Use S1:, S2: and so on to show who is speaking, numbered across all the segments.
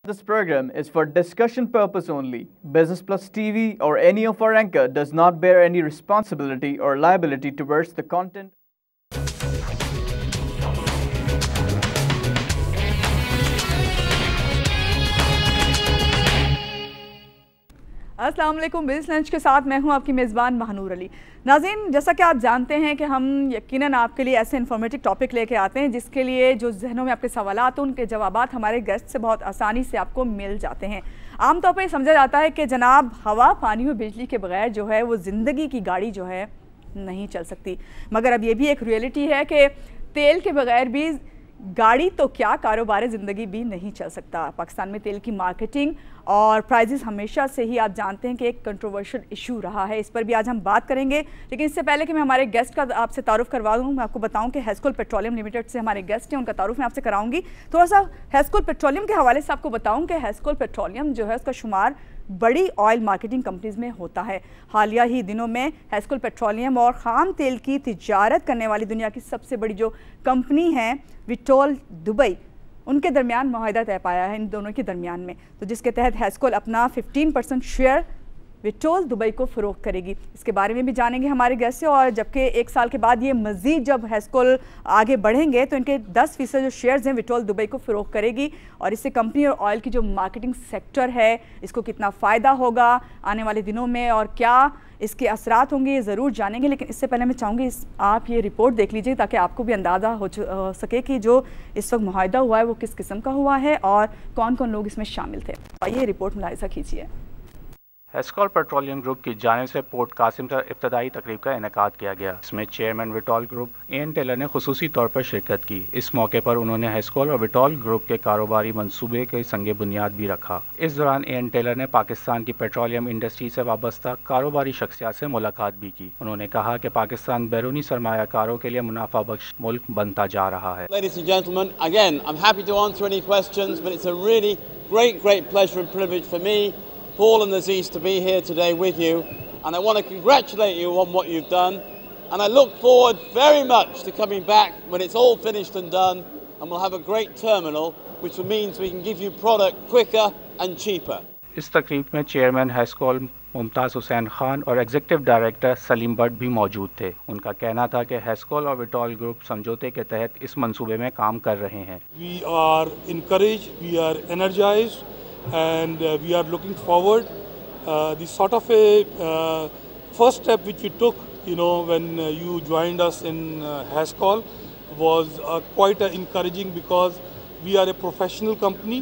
S1: This program is for discussion purpose only. Business Plus TV or any of our anchor does not bear any responsibility or liability towards the content.
S2: अस्सलाम वालेकुम। Business lunch के साथ मैं हूं आपकी मेज़बान महानूर अली। नाज़रीन, जैसा कि आप जानते हैं कि हम यकीनन आपके लिए ऐसे इन्फॉर्मेटिव टॉपिक लेके आते हैं जिसके लिए जो जहनों में आपके सवालात हैं उनके जवाबात हमारे गेस्ट से बहुत आसानी से आपको मिल जाते हैं। आमतौर पर समझा जाता है कि जनाब हवा, पानी और बिजली के बगैर जो है वो ज़िंदगी की गाड़ी जो है नहीं चल सकती, मगर अब ये भी एक रियलिटी है कि तेल के बगैर भी गाड़ी तो क्या, कारोबार ज़िंदगी भी नहीं चल सकता। पाकिस्तान में तेल की मार्केटिंग और प्राइजेस हमेशा से ही आप जानते हैं कि एक कंट्रोवर्शियल इशू रहा है। इस पर भी आज हम बात करेंगे, लेकिन इससे पहले कि मैं हमारे गेस्ट का आपसे तारुफ करवा दूँ, मैं आपको बताऊं कि हेस्कोल पेट्रोलियम लिमिटेड से हमारे गेस्ट हैं, उनका तारुफ मैं आपसे कराऊंगी। थोड़ा सा हेस्कोल पेट्रोलियम के हवाले से आपको बताऊँ कि हेस्कोल पेट्रोलियम जो है उसका शुमार बड़ी ऑयल मार्केटिंग कंपनीज़ में होता है। हालिया ही दिनों में हेस्कोल पेट्रोलियम और ख़ाम तेल की तिजारत करने वाली दुनिया की सबसे बड़ी जो कंपनी है विटोल दुबई, उनके दरमियान मुआहदा तय पाया है इन दोनों के दरमियान में, तो जिसके तहत हेस्कोल अपना 15% शेयर विटोल दुबई को फ़रोख्त करेगी। इसके बारे में भी जानेंगे हमारे गेस्ट से, और जबकि 1 साल के बाद ये मज़ीद जब हेस्कोल आगे बढ़ेंगे तो इनके 10% जो शेयर्स हैं विटोल दुबई को फ़रोख्त करेगी, और इससे कंपनी और ऑयल की जो मार्केटिंग सेक्टर है इसको कितना फ़ायदा होगा आने वाले दिनों में और क्या इसके असरात होंगे ये ज़रूर जानेंगे। लेकिन इससे पहले मैं चाहूँगी आप ये रिपोर्ट देख लीजिए ताकि आपको भी अंदाज़ा हो सके कि जो इस वक्त मुआहदा हुआ है वो किस किस्म का हुआ है और कौन कौन लोग इसमें शामिल थे। आइए रिपोर्ट मुलाहिज़ा कीजिए।
S3: हेस्कोल पेट्रोलियम ग्रुप की जानिब से पोर्ट कासिम पर इब्तदाई तकरीब का इनेकाद किया गया। इसमें chairman Vitol group Ian Taylor ने खुसूसी तौर पर शिरकत की। इस मौके पर उन्होंने हेस्कोल और विटोल ग्रुप के कारोबारी मंसूबे के संगे बुनियाद भी रखा। इस दौरान एन टेलर ने पाकिस्तान की पेट्रोलियम इंडस्ट्री से वाबस्ता कारोबारी शख्सियात से मुलाकात भी की। उन्होंने कहा कि पाकिस्तान बैरूनी सरमायाकारों के लिए मुनाफा बख्श मुल्क बनता जा रहा है।
S4: Ladies and gentlemen, again, I'm happy to answer any questions, but it's a really great pleasure and privilege for me, Paul and Aziz, to be here today with you, and I want to congratulate you on what you've done, and I look forward very much to coming back when it's all finished and done, and we'll have a great terminal which means we can give you product quicker and cheaper.
S3: इस तकरीब में chairman Hascol Mumtaz Hussain Khan और executive director Salim Bhatt भी मौजूद थे। उनका कहना था कि हेस्कोल और विटोल ग्रुप समझौते के तहत इस मंसूबे में काम कर रहे हैं।
S5: We are encouraged, we are energized, and we are looking forward. The sort of a first step which we took, when you joined us in Heskoll was quite encouraging, because we are a professional company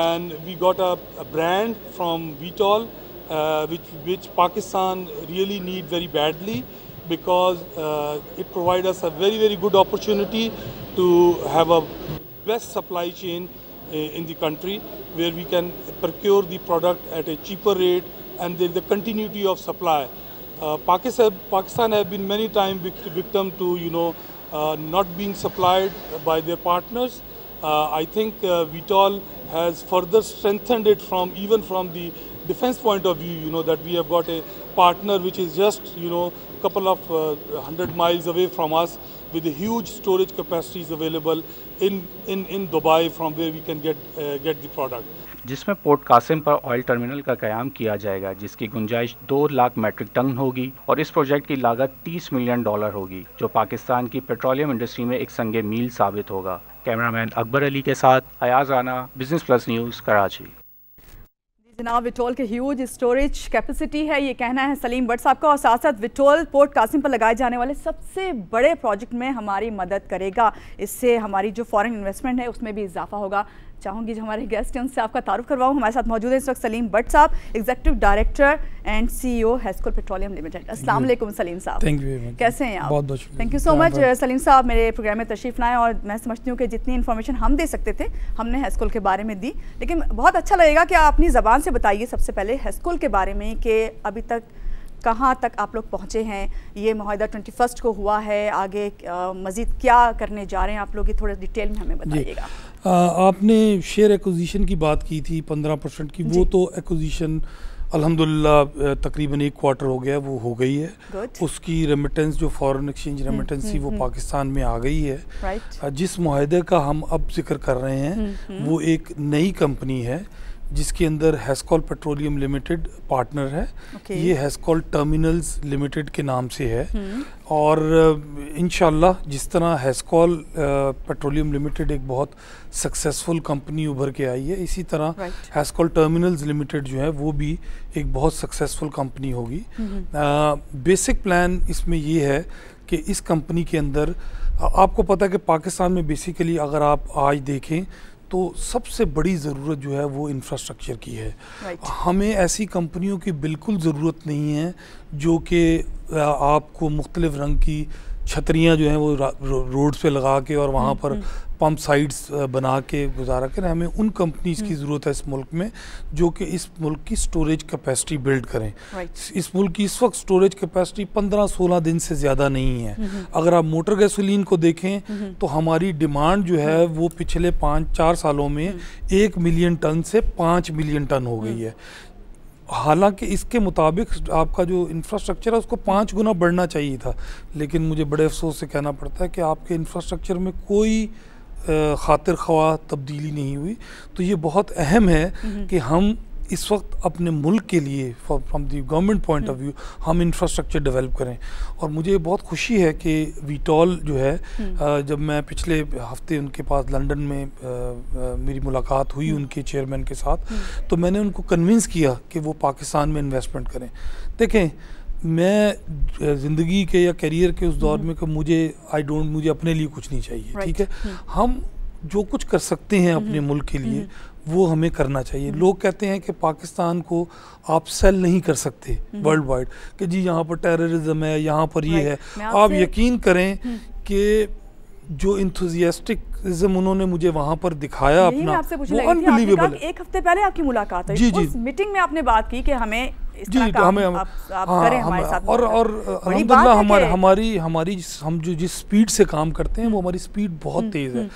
S5: and we got a brand from Vitol which Pakistan really need very badly, because it provides us a very good opportunity to have a best supply chain in the country, where we can procure the product at a cheaper rate and there is the continuity of supply. Pakistan have been many times victim to not being supplied by their partners. I think Vitol has further strengthened it even from the defense point of view, that we have got a partner which is just couple of 100 miles away from us, with the huge storage capacities available in Dubai, from where we can get the product.
S3: जिसमें port Qasim पर oil terminal का क़याम किया जाएगा, जिसकी गुंजाइश 2 lakh metric ton होगी, और इस प्रोजेक्ट की लागत $30 मिलियन होगी, जो पाकिस्तान की पेट्रोलियम इंडस्ट्री में एक संगे मील साबित होगा। कैमरामैन अकबर अली के साथ Ayaz Rana, business plus news, Karachi.
S2: जनाब, विटोल के ह्यूज स्टोरेज कैपेसिटी है, ये कहना है सलीम भट्ट साहब का, और साथ साथ विटोल पोर्ट कासिम पर लगाए जाने वाले सबसे बड़े प्रोजेक्ट में हमारी मदद करेगा। इससे हमारी जो फॉरेन इन्वेस्टमेंट है उसमें भी इजाफा होगा। चाहूँगी जो हमारे गेस्ट हैं उनसे आपका तारुफ करवाऊँ। हमारे साथ मौजूद है इस वक्त सलीम भट्ट साहब, executive director and CEO Hascol petroleum limited. अस्सलाम वालेकुम सलीम साहब,
S6: थैंक यू।
S2: कैसे हैं आप?
S6: बहुत
S2: thank you so much Salim साहब, मेरे प्रोग्राम में तशरीफ लाएँ, और मैं समझती हूँ कि जितनी इन्फॉर्मेशन हम दे सकते थे हमने हेस्कोल के बारे में दी, लेकिन बहुत अच्छा लगेगा कि आप अपनी ज़बान से बताइए सबसे पहले हेस्कोल के बारे में कि अभी तक कहाँ तक आप लोग पहुँचे हैं। ये मुआहदा 21 को हुआ है, आगे मज़ीद क्या करने जा रहे हैं आप लोग, ये थोड़ा डिटेल में हमें बताइएगा।
S6: आपने शेयर एक्विजिशन की बात की थी 15% की, वो तो एक्विजिशन
S5: अल्हम्दुलिल्लाह तकरीबन 1 क्वार्टर हो गया, वो हो गई है।
S2: Good.
S5: उसकी रेमिटेंस जो फॉरेन एक्सचेंज रेमिटेंस थी वो पाकिस्तान में आ गई है।
S2: Right.
S5: जिस मुआहदे का हम अब जिक्र कर रहे हैं वो एक नई कंपनी है जिसके अंदर हैस्कॉल पेट्रोलियम लिमिटेड पार्टनर है।
S2: Okay.
S5: ये हैस्कॉल टर्मिनल्स लिमिटेड के नाम से है और इंशाल्लाह जिस तरह हैस्कॉल पेट्रोलियम लिमिटेड एक बहुत सक्सेसफुल कंपनी उभर के आई है, इसी तरह
S2: Right.
S5: हैस्कॉल टर्मिनल्स लिमिटेड जो है वो भी एक बहुत सक्सेसफुल कंपनी होगी। बेसिक प्लान इसमें ये है कि इस कंपनी के अंदर आपको पता है कि पाकिस्तान में बेसिकली अगर आप आज देखें तो सबसे बड़ी ज़रूरत जो है वो इंफ्रास्ट्रक्चर की है।
S2: Right.
S5: हमें ऐसी कंपनियों की बिल्कुल ज़रूरत नहीं है जो कि आपको मुख्तलिफ रंग की छतरियाँ जो हैं वो रोड्स पे लगा के और वहाँ पर पंप साइट्स बना के गुजारा करें। हमें उन कंपनीज की ज़रूरत है इस मुल्क में जो कि इस मुल्क की स्टोरेज कैपेसिटी बिल्ड करें।
S2: Right.
S5: इस मुल्क की इस वक्त स्टोरेज कैपेसिटी 15-16 दिन से ज़्यादा नहीं है। अगर आप मोटर गैसोलीन को देखें तो हमारी डिमांड जो है वो पिछले 5-4 सालों में 1 मिलियन टन से 5 मिलियन टन हो गई है। हालांकि इसके मुताबिक आपका जो इंफ्रास्ट्रक्चर है उसको 5 गुना बढ़ना चाहिए था, लेकिन मुझे बड़े अफसोस से कहना पड़ता है कि आपके इंफ्रास्ट्रक्चर में कोई खातिर ख्वाह तब्दीली नहीं हुई। तो ये बहुत अहम है कि हम इस वक्त अपने मुल्क के लिए from the government point of view हम इंफ्रास्ट्रक्चर डेवलप करें। और मुझे बहुत खुशी है कि वीटॉल जो है जब मैं पिछले हफ्ते उनके पास लंदन में मेरी मुलाकात हुई उनके चेयरमैन के साथ, तो मैंने उनको कन्विंस किया कि वो पाकिस्तान में इन्वेस्टमेंट करें। देखें, मैं ज़िंदगी के या करियर के उस दौर में कि मुझे अपने लिए कुछ नहीं चाहिए।
S2: Right.
S5: ठीक है, हम जो कुछ कर सकते हैं अपने मुल्क के लिए वो हमें करना चाहिए। लोग कहते हैं कि पाकिस्तान को आप सेल नहीं कर सकते वर्ल्ड वाइड कि जी यहाँ पर टेररिज्म है, यहाँ पर ये है। आप यकीन करें कि जो इंथुजियास्टिकज़म उन्होंने मुझे वहाँ पर दिखाया अपना, वो अनबिलीवेबल है।
S2: 1 हफ्ते पहले आपकी मुलाकात है,
S5: जी,
S2: उस मीटिंग में आपने बात की कि हमें इस
S5: जी,
S2: तरह काम
S5: हमें
S2: आप करें हमारे साथ।
S5: और अल्हम्दुलिल्लाह हम जो जिस स्पीड से काम करते हैं वो हमारी स्पीड बहुत तेज़ है।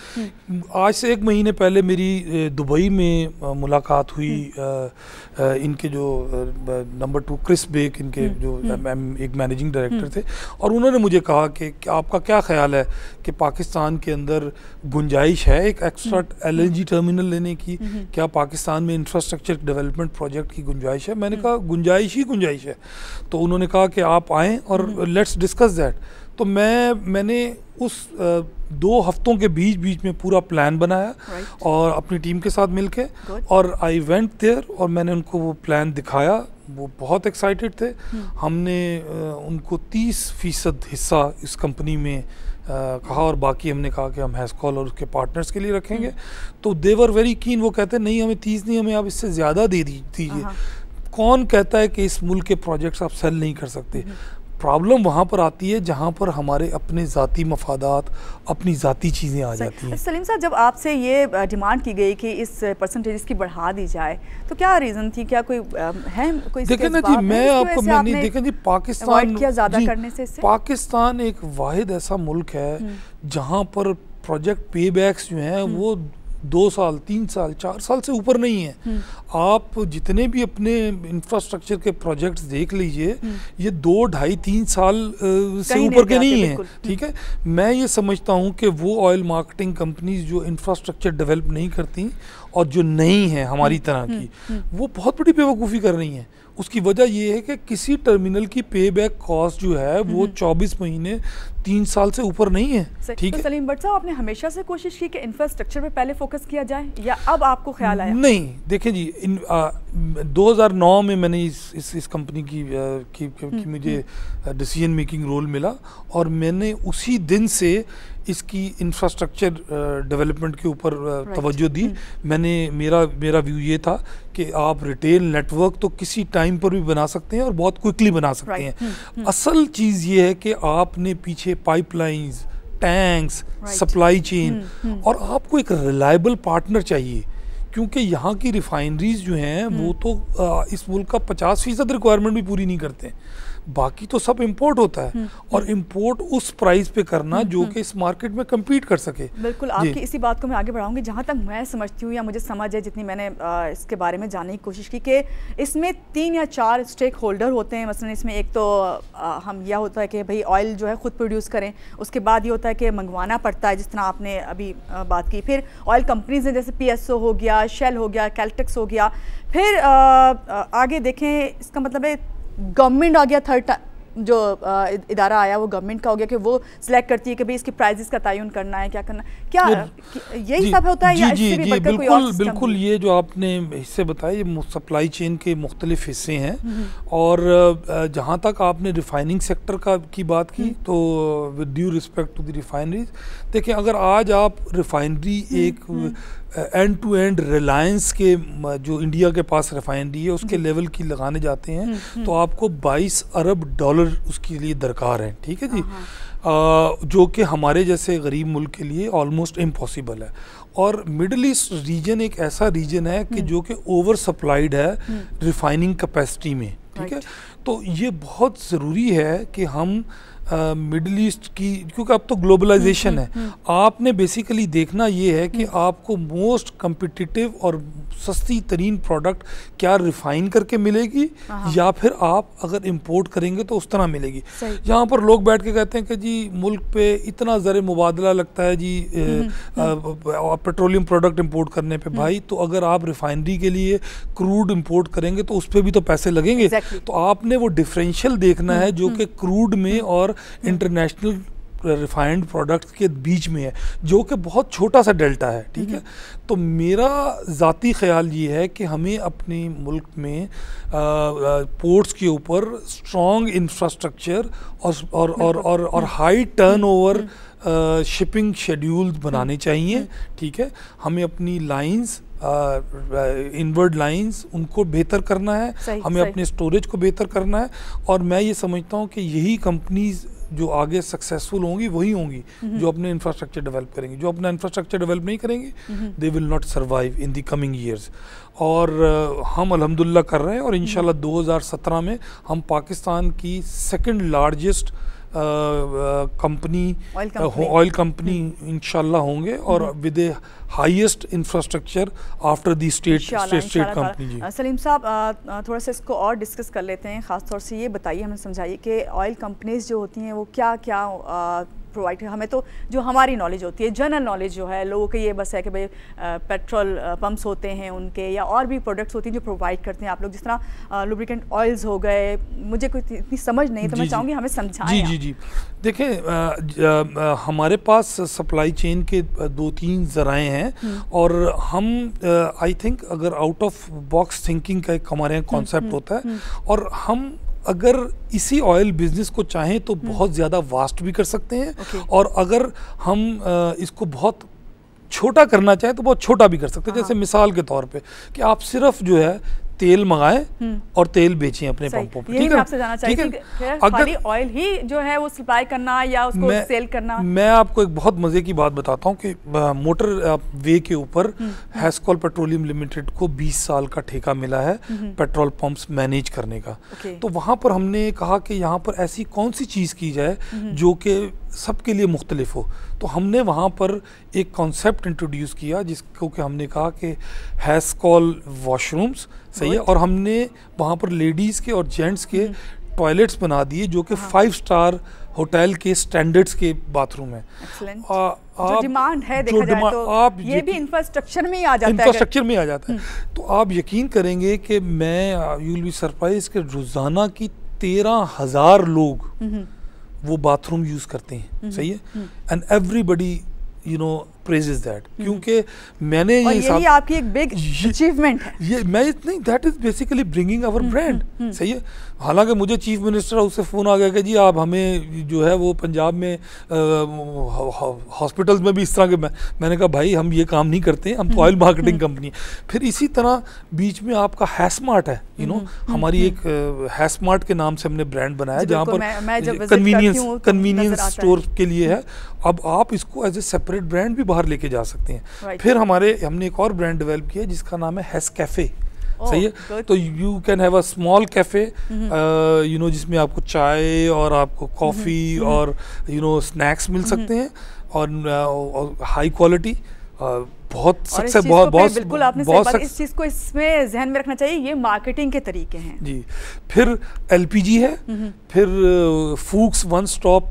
S5: आज से 1 महीने पहले मेरी दुबई में मुलाकात हुई इनके जो नंबर 2 क्रिस बेक, इनके जो एक मैनेजिंग डायरेक्टर थे, और उन्होंने मुझे कहा कि आपका क्या ख्याल है कि पाकिस्तान के अंदर गुंजाइश है एक एक्स्ट्रा LNG टर्मिनल लेने की, क्या पाकिस्तान में इंफ्रास्ट्रक्चर डेवलपमेंट प्रोजेक्ट की गुंजाइश है? मैंने कहा गुंजाइश है। तो उन्होंने कहा कि आप आएँ और लेट्स डिस्कस दैट। तो मैंने उस 2 हफ्तों के बीच में पूरा प्लान बनाया और अपनी टीम के साथ मिलके, और आई वेंट देयर और मैंने उनको वो प्लान दिखाया। वो बहुत एक्साइटेड थे। हमने उनको 30% हिस्सा इस कंपनी में कहा और बाकी हमने कहा कि हम हैस्कॉल और उसके पार्टनर्स के लिए रखेंगे। तो दे वर वेरी कीन। वो कहते नहीं, हमें 30 नहीं, हमें आप इससे ज़्यादा दे दीजिए। कौन कहता है कि इस मुल्क के प्रोजेक्ट्स आप सेल नहीं कर सकते? प्रॉब्लम वहाँ पर आती है जहाँ पर हमारे अपने ज़ाती मफादात, अपनी ज़ाती चीज़ें आ जाती हैं।
S2: सलीम साहब, जब आपसे ये डिमांड की गई कि इस परसेंटेज की बढ़ा दी जाए, तो क्या रीज़न थी? क्या कोई है कोई?
S5: देखें ना जी, मैं आपको नहीं देखें जी, पाकिस्तान एक वाहिद ऐसा मुल्क है जहाँ पर प्रोजेक्ट पे बैक्स जो हैं वो 2 साल, 3 साल, 4 साल से ऊपर नहीं है। आप जितने भी अपने इंफ्रास्ट्रक्चर के प्रोजेक्ट्स देख लीजिए, ये 2, 2.5, 3 साल से ऊपर के नहीं है। ठीक है, मैं ये समझता हूँ कि वो ऑयल मार्केटिंग कंपनीज जो इंफ्रास्ट्रक्चर डेवलप नहीं करती और जो नहीं है हमारी तरह की, वो बहुत बड़ी बेवकूफ़ी कर रही हैं। उसकी वजह ये है कि किसी टर्मिनल की पे बैक कॉस्ट जो है वो 24 महीने 3 साल से ऊपर नहीं है। ठीक है,
S2: सलीम भट्ट साहब, आपने हमेशा से कोशिश की कि इंफ्रास्ट्रक्चर पे पहले फोकस किया जाए, या अब आपको ख्याल आया?
S5: नहीं, देखें जी, 2009 में मैंने इस कंपनी की मुझे डिसीजन मेकिंग रोल मिला और मैंने उसी दिन से इसकी इंफ्रास्ट्रक्चर डेवलपमेंट के ऊपर तवज्जो दी। मेरा व्यू ये था कि आप रिटेल नेटवर्क तो किसी टाइम पर भी बना सकते हैं और बहुत क्विकली बना सकते हैं। असल चीज़ ये है कि आपने पीछे पाइपलाइंस, टैंक्स, सप्लाई चेन, और आपको एक रिलायबल पार्टनर चाहिए, क्योंकि यहाँ की रिफाइनरीज जो हैं वो तो इस मुल्क का 50% रिक्वायरमेंट भी पूरी नहीं करते। बाकी तो सब इंपोर्ट होता है, और इंपोर्ट उस प्राइस पे करना जो कि इस मार्केट में compete कर सके।
S2: बिल्कुल, आपकी इसी बात को मैं आगे बढ़ाऊंगी। जहाँ तक मैं समझती हूँ या मुझे समझ है, जितनी मैंने इसके बारे में जानने की कोशिश की, कि इसमें 3 या 4 स्टेक होल्डर होते हैं। मसलन इसमें एक तो हम यह होता है कि भाई ऑयल जो है ख़ुद प्रोड्यूस करें, उसके बाद ये होता है कि मंगवाना पड़ता है, जिस तरह आपने अभी बात की। फिर ऑयल कंपनीज हैं, जैसे PSO हो गया, शेल हो गया, कैल्टेक्स हो गया। फिर आगे देखें, इसका मतलब है गवर्नमेंट आ गया, थर्ड जो इदारा आया वो गवर्नमेंट का हो गया, कि वो सिलेक्ट करती है कि भाई इसके प्राइसेस का तयन करना है, क्या करना, क्या यही सब होता है? या इससे भी बढ़कर कोई और सिस्टम?
S5: बिल्कुल, ये जो आपने हिस्से बताए, ये सप्लाई चेन के मुख्तलिफ हिस्से हैं। और जहाँ तक आपने रिफाइनिंग सेक्टर की बात की, तो with due respect to the refineries, देखिए अगर आज आप रिफाइनरी एक एंड टू एंड रिलायंस के जो इंडिया के पास रिफाइनरी है उसके लेवल की लगाने जाते हैं, तो आपको 22 अरब डॉलर उसके लिए दरकार है, ठीक है जी, जो कि हमारे जैसे गरीब मुल्क के लिए ऑलमोस्ट इम्पॉसिबल है। और मिडल ईस्ट रीजन एक ऐसा रीजन है कि जो कि ओवर सप्लाइड है रिफाइनिंग कैपेसिटी में, ठीक है। तो ये बहुत ज़रूरी है कि हम मिडल ईस्ट की, क्योंकि अब तो ग्लोबलाइजेशन है, आपने बेसिकली देखना ये है कि आपको मोस्ट कम्पिटिटिव और सस्ती तरीन प्रोडक्ट क्या रिफाइन करके मिलेगी, या फिर आप अगर इंपोर्ट करेंगे तो उस तरह मिलेगी। यहाँ पर लोग बैठ के कहते हैं कि जी मुल्क पे इतना ज़र मुबादला लगता है जी पेट्रोलियम प्रोडक्ट इंपोर्ट करने पे। भाई तो अगर आप रिफाइनरी के लिए क्रूड इंपोर्ट करेंगे तो उस पर भी तो पैसे लगेंगे। तो आपने वो डिफरेंशियल देखना है जो कि क्रूड में और इंटरनेशनल रिफाइंड प्रोडक्ट्स के बीच में है, जो कि बहुत छोटा सा डेल्टा है, ठीक है। तो मेरा ज़ाती ख्याल ये है कि हमें अपने मुल्क में पोर्ट्स के ऊपर स्ट्रॉन्ग इंफ्रास्ट्रक्चर और हाई टर्नओवर शिपिंग शेड्यूल्स बनाने चाहिए, ठीक है। हमें अपनी लाइंस इनवर्ड लाइंस उनको बेहतर करना है, हमें अपने स्टोरेज को बेहतर करना है। और मैं ये समझता हूँ कि यही कंपनीज जो आगे सक्सेसफुल होंगी वही होंगी जो अपने इंफ्रास्ट्रक्चर डेवलप करेंगी। जो अपना इंफ्रास्ट्रक्चर डेवलप नहीं करेंगे, they will not survive in the coming years. और हम अल्हम्दुलिल्लाह कर रहे हैं, और इंशाल्लाह 2017 में हम पाकिस्तान की second largest company oil company इंशाल्लाह होंगे, और with A highest infrastructure after the state company.
S2: Salim साहब, थोड़ा सा इसको और डिस्कस कर लेते हैं। ख़ास तौर से ये बताइए, हमें समझाइए कि ऑयल कंपनीज जो होती हैं वो क्या क्या प्रोवाइड, हमें तो जो हमारी नॉलेज होती है, जनरल नॉलेज जो है लोगों के, ये बस है कि भाई पेट्रोल पंप्स होते हैं उनके, या और भी प्रोडक्ट्स होती हैं जो प्रोवाइड करते हैं आप लोग, जिस तरह लुब्रिकेंट ऑयल्स हो गए। मुझे कोई इतनी समझ नहीं, तो मैं चाहूँगी हमें समझाएं।
S5: जी देखें, हमारे पास सप्लाई चेन के 2-3 ज़राए हैं, और हम आई थिंक अगर आउट ऑफ बॉक्स थिंकिंग का एक हमारे यहाँ कॉन्सेप्ट होता है, और हम अगर इसी ऑयल बिजनेस को चाहें तो बहुत ज़्यादा वास्ट भी कर सकते हैं, और अगर हम इसको बहुत छोटा करना चाहें तो बहुत छोटा भी कर सकते हैं। जैसे मिसाल के तौर पे कि आप सिर्फ जो है तेल मंगाएं और तेल बेचें अपने पंपों पर, ठीक है। आपसे जानना चाहिए कि
S2: खाली ऑयल ही जो है वो सप्लाई करना या उसको सेल करना।
S5: मैं आपको एक बहुत मजे की बात बताता हूँ कि मोटर वे के ऊपर हैस्कॉल पेट्रोलियम लिमिटेड को 20 साल का ठेका मिला है पेट्रोल पंप्स मैनेज करने का। तो वहाँ पर हमने कहा कि यहाँ पर ऐसी कौन सी चीज़ की जाए जो कि सबके लिए मुख्तलिफ हो। तो हमने वहाँ पर एक कॉन्सेप्ट इंट्रोड्यूस किया जिसको कि हमने कहा कि हैस्कॉल वॉशरूम्स, सही है, और हमने वहाँ पर लेडीज़ के और जेंट्स के टॉयलेट्स बना दिए जो कि 5 स्टार होटल के स्टैंडर्ड्स के बाथरूम है।
S2: जो डिमांड है देखा जाए तो आप ये भी इंफ्रास्ट्रक्चर में ही आ जाता है,
S5: इंफ्रास्ट्रक्चर में आ जाता है। तो आप यकीन करेंगे कि मैं यू विल बी सरप्राइज कि रोज़ाना की 13,000 लोग वो बाथरूम यूज़ करते हैं, सही है, and everybody you know praises that, क्योंकि मैंने
S2: ये आपकी एक बिग अचीवमेंट है।
S5: ये मैं नहीं, that is basically bringing our brand, सही है। हालांकि मुझे चीफ मिनिस्टर हाउस से फ़ोन आ गया कि जी आप हमें जो है वो पंजाब में हॉस्पिटल्स में भी इस तरह के, मैंने कहा भाई हम ये काम नहीं करते, हम तो ऑयल मार्केटिंग कंपनी है। फिर इसी तरह बीच में आपका हैसमार्ट है, यू नो, हमारी एक हैसमार्ट के नाम से हमने ब्रांड बनाया जहाँ पर कन्वीनियंस स्टोर के लिए है। अब आप इसको एज ए सेपरेट ब्रांड भी बाहर लेके जा सकते हैं। फिर हमने एक और ब्रांड डेवलप किया जिसका नाम है हैस कैफ़े, सही है। तो you can have a small cafe you know, जिसमें आपको चाय और आपको कॉफ़ी और यू नो स्नैक्स मिल सकते हैं, और हाई क्वालिटी, बहुत सक्सेस, बहुत
S2: बिल्कुल आपने सही बात, इस चीज को इसमें ज़हन में रखना चाहिए, ये मार्केटिंग के तरीके हैं
S5: जी। फिर एलपीजी है, फिर फूक्स वन स्टॉप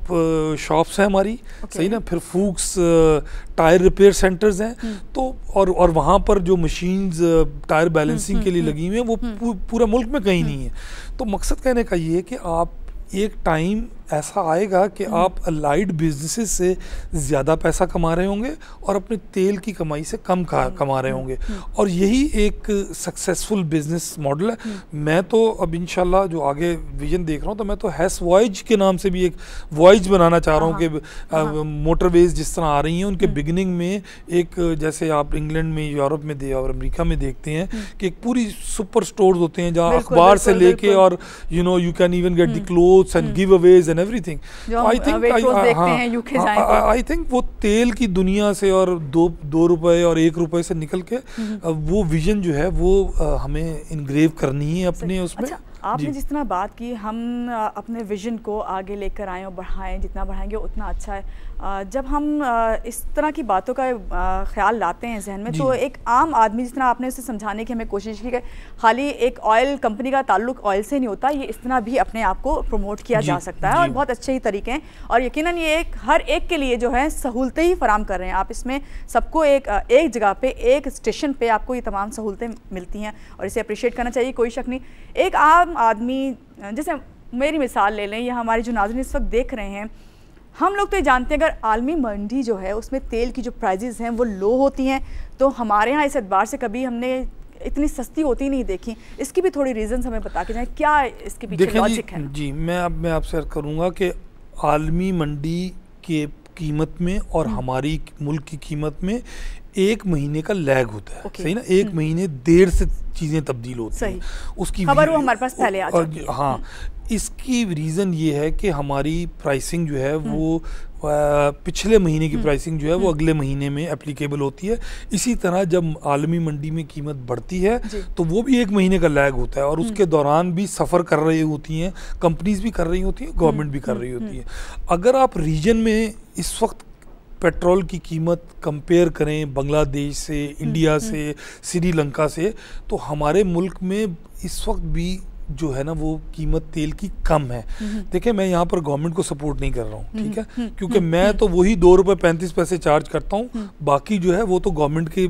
S5: शॉप्स है हमारी, सही ना, फिर फूक्स टायर रिपेयर सेंटर्स हैं, तो और वहाँ पर जो मशीन्स टायर बैलेंसिंग के लिए लगी हुई हैं वो पूरा मुल्क में कहीं नहीं है। तो मकसद कहने का ये है कि आप एक टाइम ऐसा आएगा कि आप अलाइड बिजनेसेस से ज़्यादा पैसा कमा रहे होंगे और अपने तेल की कमाई से कम कमा रहे होंगे, और यही एक सक्सेसफुल बिजनेस मॉडल है। मैं तो अब इंशाल्लाह जो आगे विजन देख रहा हूँ, तो मैं तो हैस वॉयज के नाम से भी एक वॉयज बनाना चाह रहा हूँ कि मोटरवेज जिस तरह आ रही हैं उनके बिगिनिंग में एक, जैसे आप इंग्लैंड में, यूरोप में और अमेरिका में देखते हैं कि एक पूरी सुपर स्टोर्स होते हैं जहाँ अखबार से लेके और you know you can even get the clothes and give Awez and everything. I think वो तेल की दुनिया से और दो रुपए और 1 रुपए से निकल के वो विजन जो है वो हमें इनग्रेव करनी है अपने उसमें।
S2: अच्छा, आपने जिस तरह बात की, हम अपने विजन को आगे लेकर आएँ और बढ़ाएं, जितना बढ़ाएंगे उतना अच्छा है। जब हम इस तरह की बातों का ख्याल लाते हैं जहन में, तो एक आम आदमी, जिस तरह आपने उसे समझाने की हमें कोशिश की कि खाली एक ऑयल कंपनी का ताल्लुक ऑयल से नहीं होता, ये इस तरह भी अपने आप को प्रमोट किया जा सकता है, और बहुत अच्छे ही तरीके हैं, और यकीनन ये हर एक के लिए जो है सहूलतें ही फराम कर रहे हैं। आप इसमें सबको एक जगह पे, एक स्टेशन पे आपको ये तमाम सहूलतें मिलती हैं, और इसे अप्रिशिएट करना चाहिए, कोई शक नहीं। एक आम आदमी, जैसे मेरी मिसाल ले लें, या हमारे जो नाज़रीन इस वक्त देख रहे हैं, हम लोग तो ये जानते हैं अगर आलमी मंडी जो है उसमें तेल की जो प्राइजेज़ हैं वो लो होती हैं, तो हमारे यहाँ इस एतबार से कभी हमने इतनी सस्ती होती नहीं देखी। इसकी भी थोड़ी रीजंस हमें बता के जाएं, क्या इसके पीछे लॉजिक है?
S5: जी, मैं आपसे अर्ज करूँगा कि आलमी मंडी के कीमत में और हमारी मुल्क की कीमत में 1 महीने का लैग होता है, सही ना, 1 महीने देर से चीज़ें तब्दील होती हैं, उसकी
S2: खबर वो हमारे पास पहले आ जाती है।
S5: हाँ, इसकी रीज़न ये है कि हमारी प्राइसिंग जो है वो पिछले महीने की प्राइसिंग जो है वो अगले महीने में एप्लीकेबल होती है। इसी तरह जब आलमी मंडी में कीमत बढ़ती है तो वो भी 1 महीने का लैग होता है, और उसके दौरान भी सफ़र कर रही होती हैं, कंपनीज भी कर रही होती हैं, गवर्नमेंट भी कर रही होती है। अगर आप रीजन में इस वक्त पेट्रोल की कीमत कंपेयर करें बांग्लादेश से, इंडिया से, श्रीलंका से, तो हमारे मुल्क में इस वक्त भी जो है ना वो कीमत तेल की कम है। देखिए, मैं यहाँ पर गवर्नमेंट को सपोर्ट नहीं कर रहा हूँ, ठीक है, क्योंकि मैं तो वही 2 रुपये 35 पैसे चार्ज करता हूँ, बाकी जो है वो तो गवर्नमेंट के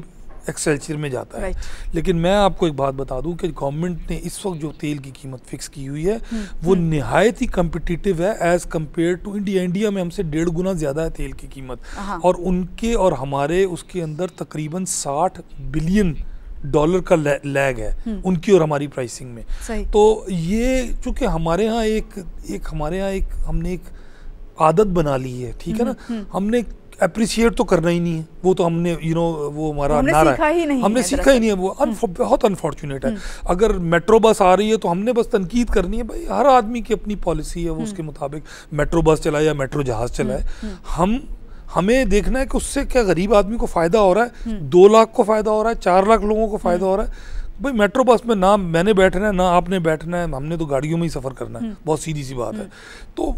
S5: एक्सेलसियर में जाता है। लेकिन मैं आपको एक बात बता दूं कि गवर्नमेंट ने इस वक्त जो तेल की कीमत फिक्स की हुई है वो निहायत ही कम्पिटिटिव है as compared to India. India में हमसे 1.5 गुना ज़्यादा है तेल की कीमत, और उनके और हमारे उसके अंदर तकरीबन $60 बिलियन का लैग है उनकी और हमारी प्राइसिंग में। तो ये चूँकि हमारे यहाँ हमने एक आदत बना ली है, ठीक है ना, हमने अप्रिशिएट तो करना ही नहीं है, वो तो हमने वो हमारा नारा है, हमने सीखा ही नहीं है, वो बहुत अनफॉर्चुनेट है। अगर मेट्रो बस आ रही है तो हमने बस तनकीद करनी है, भाई हर आदमी की अपनी पॉलिसी है, वो उसके मुताबिक मेट्रो बस चलाए या मेट्रो जहाज चलाए। हमें देखना है कि उससे क्या गरीब आदमी को फ़ायदा हो रहा है, 2 लाख को फ़ायदा हो रहा है, 4 लाख लोगों को फ़ायदा हो रहा है। भाई मेट्रो बस में ना मैंने बैठना है ना आपने बैठना है, हमने तो गाड़ियों में ही सफ़र करना है, बहुत सीधी सी बात है। तो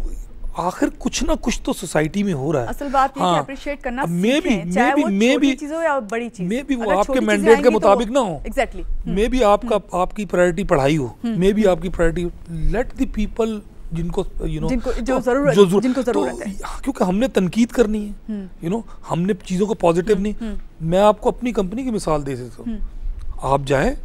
S5: आखिर कुछ ना कुछ तो सोसाइटी में हो रहा है।
S2: असल बात है कि अप्रिशिएट करना सीखें, चाहे वो छोटी चीज़ हो या बड़ी चीज़।
S5: मे बी वो आपके मैंडेट के मुताबिक ना हो,
S2: एग्जैक्टली,
S5: मे बी आपकी प्रायोरिटी पढ़ाई हो, मे बी आपकी प्रायोरिटी लेट द पीपल जिनको
S2: जो ज़रूरत है,
S5: क्योंकि हमने तनकीद करनी है, हमने चीज़ों को पॉजिटिव नहीं। मैं आपको अपनी कंपनी की मिसाल दे देता हूँ, आप जाएं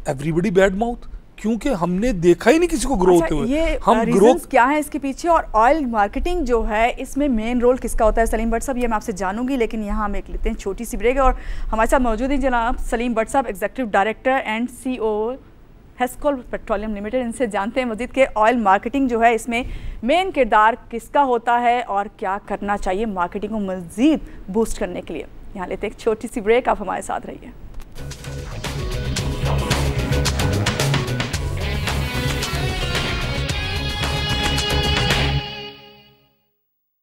S5: एवरीबडी बैड माउथ, क्योंकि हमने देखा ही नहीं किसी को ग्रो होते हुए।
S2: ये हम रीजंस क्या है इसके पीछे, और ऑयल मार्केटिंग जो है इसमें मेन रोल किसका होता है? सलीम भट्ट साहब, ये मैं आपसे जानूंगी, लेकिन यहाँ हम एक लेते हैं छोटी सी ब्रेक, और हमारे साथ मौजूद हैं जनाब सलीम भट्ट साहब, executive director and CEO Hascol petroleum limited. इनसे जानते हैं मजीद के ऑयल मार्केटिंग जो है इसमें मेन किरदार किसका होता है और क्या करना चाहिए मार्केटिंग को मजीद बूस्ट करने के लिए। यहाँ लेते हैं एक छोटी सी ब्रेक, आप हमारे साथ रहिए।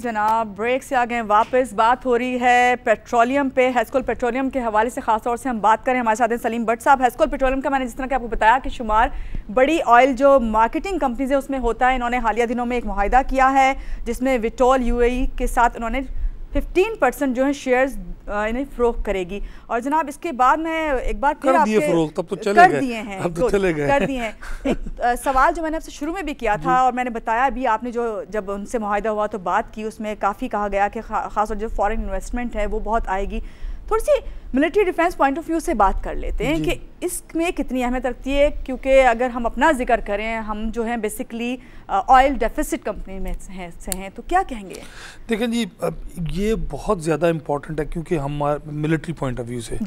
S2: जनाब ब्रेक से आ गए वापस। बात हो रही है पेट्रोलियम पे, हेस्कोल पेट्रोलियम के हवाले से खास तौर से हम बात करें। हमारे साथ हैं सलीम भट्ट साहब। हेस्कोल पेट्रोलियम का मैंने जिस तरह के आपको बताया कि शुमार बड़ी ऑयल जो मार्केटिंग कंपनीज है उसमें होता है। इन्होंने हालिया दिनों में एक मुआहिदा किया है जिसमें विटोल यूएई के साथ इन्होंने 15% जो है शेयर्स इन्हें फ़रोख्त करेगी। और जनाब इसके बाद मैं एक बार फिर आपके
S5: तब तो चले
S2: कर दिए हैं,
S5: अब तो चले गए
S2: कर दिए हैं। एक सवाल जो मैंने आपसे शुरू में भी किया था और मैंने बताया अभी, आपने जो जब उनसे मुआहिदा हुआ तो बात की, उसमें काफ़ी कहा गया कि खासतौर जो फॉरेन इन्वेस्टमेंट है वो बहुत आएगी। थोड़ी सी military defence point of view से बात कर लेते हैं कि इसमें कितनी अहमियत रखती है, क्योंकि अगर हम अपना जिक्र करें, हम जो हैं बेसिकली ऑयल डेफिसिट कंपनी में से हैं, तो क्या कहेंगे? देखें
S5: जी, ये बहुत ज़्यादा इम्पॉर्टेंट है क्योंकि हम मिलिट्री पॉइंट ऑफ व्यू से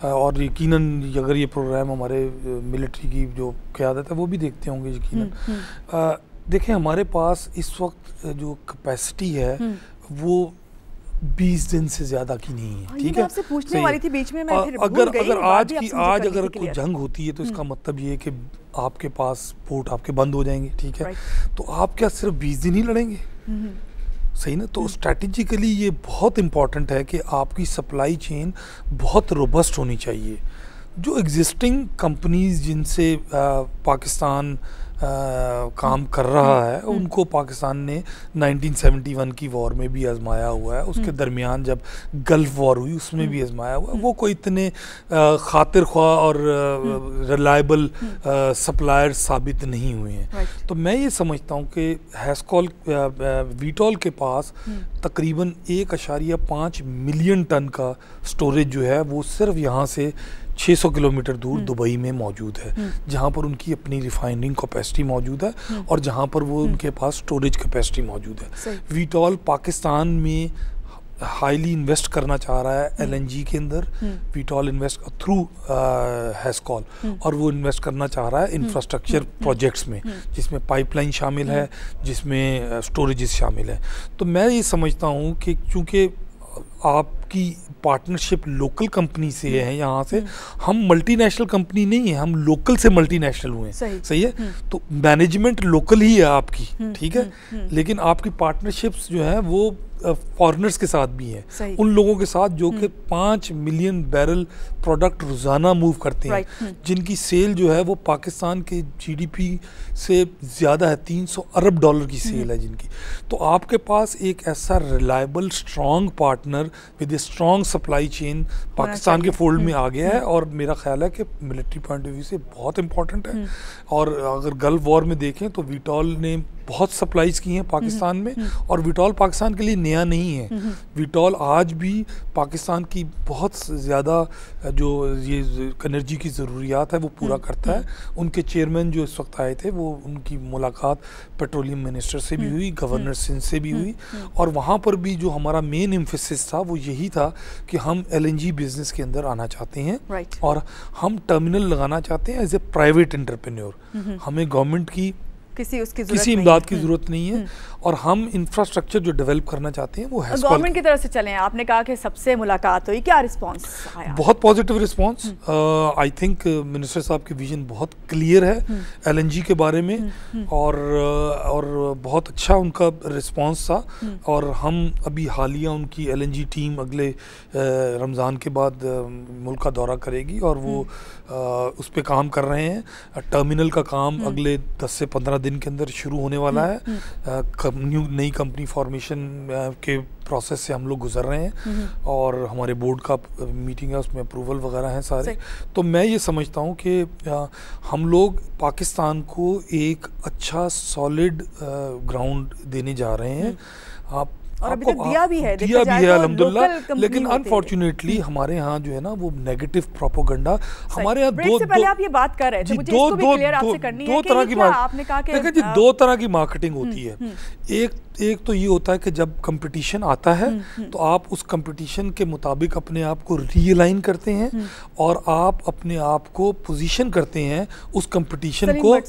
S5: और यकीनन अगर ये प्रोग्राम हमारे मिलिट्री की जो क़यादत है वो भी देखते होंगे यकीनन। देखें हमारे पास इस वक्त जो कैपेसिटी है वो 20 दिन से ज्यादा की नहीं है। ठीक है,
S2: आपसे पूछने वाली थी बीच में, मैं फिर
S5: अगर आज अगर कोई जंग होती है तो इसका मतलब ये है कि आपके पास पोर्ट आपके बंद हो जाएंगे। ठीक है, तो आप क्या सिर्फ 20 दिन ही लड़ेंगे? सही ना। तो स्ट्रैटेजिकली ये बहुत इंपॉर्टेंट है कि आपकी सप्लाई चेन बहुत रोबस्ट होनी चाहिए। जो एग्जिस्टिंग कंपनीज जिनसे पाकिस्तान काम कर रहा है उनको पाकिस्तान ने 1971 की वॉर में भी आजमाया हुआ है, उसके दरमियान जब गल्फ वॉर हुई उसमें भी आजमाया हुआ है। वो कोई इतने खातिर ख्वाह और रिलायबल सप्लायर साबित नहीं हुए हैं। तो मैं ये समझता हूँ कि हेस्कोल वीटोल के पास तकरीबन 1.5 मिलियन टन का स्टोरेज जो है वो सिर्फ यहाँ से 600 किलोमीटर दूर दुबई में मौजूद है, जहाँ पर उनकी अपनी रिफाइनिंग कैपेसिटी मौजूद है और जहाँ पर वो उनके पास स्टोरेज कैपेसिटी मौजूद है। वीटोल पाकिस्तान में हाईली इन्वेस्ट करना चाह रहा है एलएनजी के अंदर। वीटोल इन्वेस्ट थ्रू हेस्कोल और वो इन्वेस्ट करना चाह रहा है इंफ्रास्ट्रक्चर प्रोजेक्ट्स में, जिसमें पाइपलाइन शामिल है, जिसमें स्टोरेजेस शामिल है। तो मैं ये समझता हूँ कि चूँकि आपकी पार्टनरशिप लोकल कंपनी से है, यहाँ से हम मल्टीनेशनल कंपनी नहीं है, हम लोकल से मल्टीनेशनल हुए हैं। सही है, तो मैनेजमेंट लोकल ही है आपकी। ठीक है, लेकिन आपकी पार्टनरशिप्स जो है वो फॉरेनर्स के साथ भी है, उन लोगों के साथ जो कि 5 मिलियन बैरल प्रोडक्ट रोज़ाना मूव करते हैं, जिनकी सेल जो है वो पाकिस्तान के जीडीपी से ज़्यादा है। $300 अरब की सेल है जिनकी। तो आपके पास एक ऐसा reliable strong partner with a strong supply chain Pakistan के फोल्ड में आ गया है, और मेरा ख्याल है कि मिलिट्री पॉइंट ऑफ व्यू से बहुत इंपॉर्टेंट है। और अगर गल्फ वॉर में देखें तो वीटोल ने बहुत सप्लाईज की हैं पाकिस्तान में, और वीटोल पाकिस्तान के लिए नया नहीं है। वीटोल आज भी पाकिस्तान की बहुत ज़्यादा जो ये एनर्जी की ज़रूरियात है वो पूरा करता है। उनके चेयरमैन जो इस वक्त आए थे, वो उनकी मुलाकात पेट्रोलियम मिनिस्टर से भी हुई, गवर्नर सिंध से भी हुई, और वहाँ पर भी जो हमारा मेन एम्फेसिस था वो यही था कि हम एलएनजी बिजनेस के अंदर आना चाहते हैं और हम टर्मिनल लगाना चाहते हैं एज ए प्राइवेट एंटरप्रेन्योर। हमें गवर्नमेंट की किसी इमदाद की जरूरत नहीं है, और हम इंफ्रास्ट्रक्चर जो डेवलप करना चाहते हैं वो
S2: गवर्नमेंट की तरफ से चलें। आपने कहा कि सबसे मुलाकात हुई, क्या रिस्पांस आया?
S5: बहुत positive response. I think minister साहब की विजन बहुत क्लियर है एलएनजी के बारे में, और बहुत अच्छा उनका रिस्पांस था। और हम अभी हालिया उनकी एलएनजी टीम अगले रमज़ान के बाद मुल्क का दौरा करेगी, और वो उस पर काम कर रहे हैं। टर्मिनल का काम अगले 10 से 15 दिन के अंदर शुरू होने वाला है। नई कंपनी फॉर्मेशन के प्रोसेस से हम लोग गुजर रहे हैं, और हमारे बोर्ड का मीटिंग है, उसमें अप्रूवल वगैरह हैं सारे। तो मैं ये समझता हूँ कि हम लोग पाकिस्तान को एक अच्छा सॉलिड ग्राउंड देने जा रहे हैं।
S2: और अभी तक दिया भी है
S5: अल्हम्दुलिल्लाह, लेकिन अनफॉर्चुनेटली हमारे यहाँ जो है ना वो नेगेटिव प्रोपोगंडा हमारे यहाँ
S2: दो पहले आप ये बात कर रहे थे, मुझे इसको भी क्लियर आपसे करनी है कि आपने कहा कि
S5: देखिए जी 2 तरह की मार्केटिंग होती है। एक तो ये होता है कि जब कंपटीशन आता है तो आप उस कंपटीशन के मुताबिक अपने आप को रीअलाइन करते हैं, और आप अपने आप को पोजीशन करते हैं उस कंपटीशन को।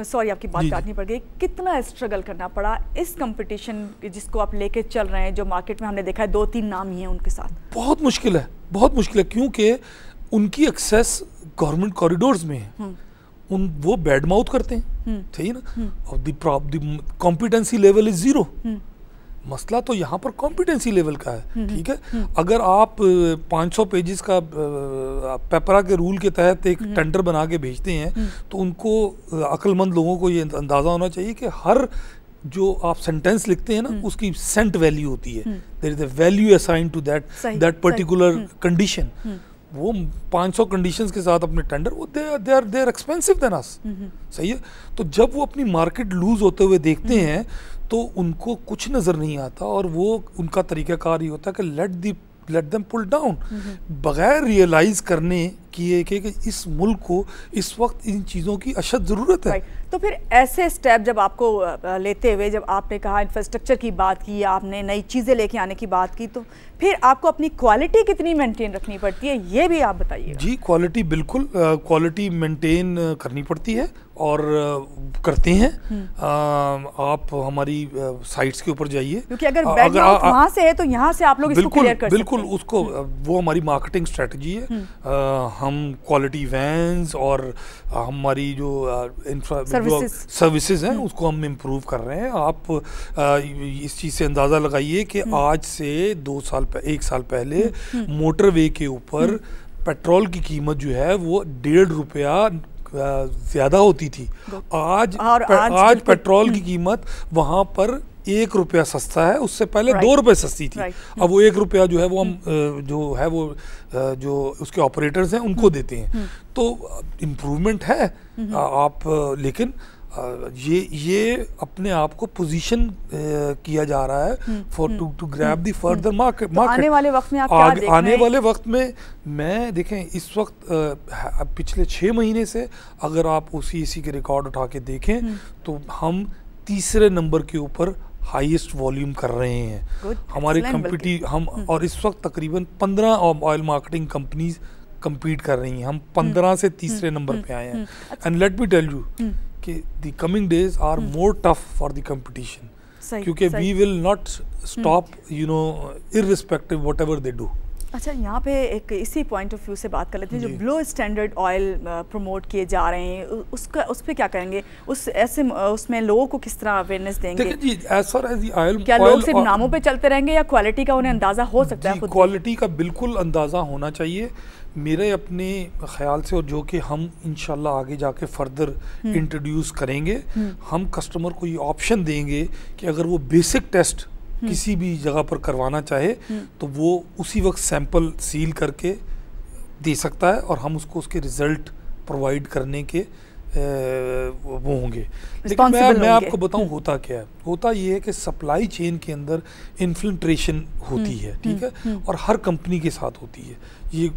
S2: सॉरी आपकी बात काटनी पड़ गई। कितना स्ट्रगल करना पड़ा इस कंपटीशन जिसको आप लेके चल रहे हैं, जो मार्केट में हमने देखा है 2-3 नाम ही हैं उनके साथ?
S5: बहुत मुश्किल है, बहुत मुश्किल है, क्योंकि उनकी एक्सेस गवर्नमेंट कॉरिडोर्स में है। वो बैड माउथ करते हैं, सही ना, और द कॉम्पिटेंसी लेवल इज 0। मसला तो यहाँ पर कॉम्पिटेंसी लेवल का है, ठीक है। अगर आप 500 पेजेस का पेपरा के रूल के तहत एक टेंडर बना के भेजते हैं तो उनको अक्लमंद लोगों को ये अंदाज़ा होना चाहिए कि हर जो आप सेंटेंस लिखते हैं ना उसकी सेंट वैल्यू होती है, there is a value assigned to that particular condition. वो 500 कंडीशंस के साथ अपने टेंडर, वो they are expensive than us, सही है। तो जब वो अपनी मार्केट लूज होते हुए देखते हैं तो उनको कुछ नज़र नहीं आता और वो उनका तरीक़ाकार ये होता है कि लेट देम पुल डाउन, बगैर रियलाइज़ करने की कि इस मुल्क को इस वक्त इन चीज़ों की अशद ज़रूरत है।
S2: तो फिर ऐसे स्टेप जब आपको लेते हुए, जब आपने कहा इंफ्रास्ट्रक्चर की बात की, आपने नई चीज़ें लेके आने की बात की, तो फिर आपको अपनी क्वालिटी कितनी मेंटेन रखनी पड़ती है, ये भी आप बताइए।
S5: जी, क्वालिटी बिल्कुल क्वालिटी मेंटेन करनी पड़ती है और करते हैं। आप हमारी साइट्स के ऊपर जाइए,
S2: क्योंकि अगर बैकग्राउंड वहाँ से है तो यहाँ से आप लोग इसको क्लियर कर सकते हैं। बिल्कुल,
S5: उसको वो हमारी मार्केटिंग स्ट्रेटजी है। हम क्वालिटी वैन्स और हमारी जो सर्विसेज हैं उसको हम इम्प्रूव कर रहे हैं। आप इस चीज़ से अंदाज़ा लगाइए कि आज से 1 साल पहले मोटरवे के ऊपर पेट्रोल की कीमत जो है वो ₹1.5 ज़्यादा होती थी। आज पेट्रोल की कीमत वहाँ पर ₹1 सस्ता है, उससे पहले ₹2 सस्ती थी। अब वो ₹1 जो है वो हम जो उसके ऑपरेटर्स हैं उनको देते हैं। तो इम्प्रूवमेंट है आप, लेकिन ये अपने आप को पोजीशन किया जा रहा है for to grab the further market.
S2: आने वाले वक्त में आप क्या देख रहे हैं?
S5: आने वाले वक्त में मैं देखें, इस वक्त पिछले 6 महीने से अगर आप OCAC के रिकॉर्ड उठा के देखें तो हम 3रे नंबर के ऊपर हाईएस्ट वॉल्यूम कर रहे हैं। हमारे हम और इस वक्त तकरीबन 15 ऑयल मार्केटिंग कंपनीज compete कर रही हैं। हम 15 से 3रे नंबर पे आए हैं। And let me tell you कि the coming days are more tough for the competition, क्योंकि we will not stop irrespective whatever they do.
S2: अच्छा, यहाँ पे एक इसी पॉइंट ऑफ व्यू से बात कर लेते हैं, जो ब्लो स्टैंडर्ड ऑयल प्रमोट किए जा रहे हैं, उस पे क्या करेंगे? उसमें लोगों को किस तरह अवेयरनेस देंगे?
S5: देखिए जी, as far as the oil,
S2: क्या लोग सिर्फ नामों पे चलते रहेंगे या क्वालिटी का उन्हें अंदाजा हो सकता है?
S5: क्वालिटी का बिल्कुल अंदाजा होना चाहिए मेरे अपने ख्याल से, और जो कि हम इंशाल्लाह आगे जाके फर्दर इंट्रोड्यूस करेंगे। हम कस्टमर को ये ऑप्शन देंगे कि अगर वो बेसिक टेस्ट किसी भी जगह पर करवाना चाहे तो वो उसी वक्त सैंपल सील करके दे सकता है और हम उसको उसके रिजल्ट प्रोवाइड करने के वो होंगे। लेकिन मैं आपको बताऊं होता क्या है। होता ये है कि सप्लाई चेन के अंदर इन्फिल्ट्रेशन होती है, ठीक है, और हर कंपनी के साथ होती है। ये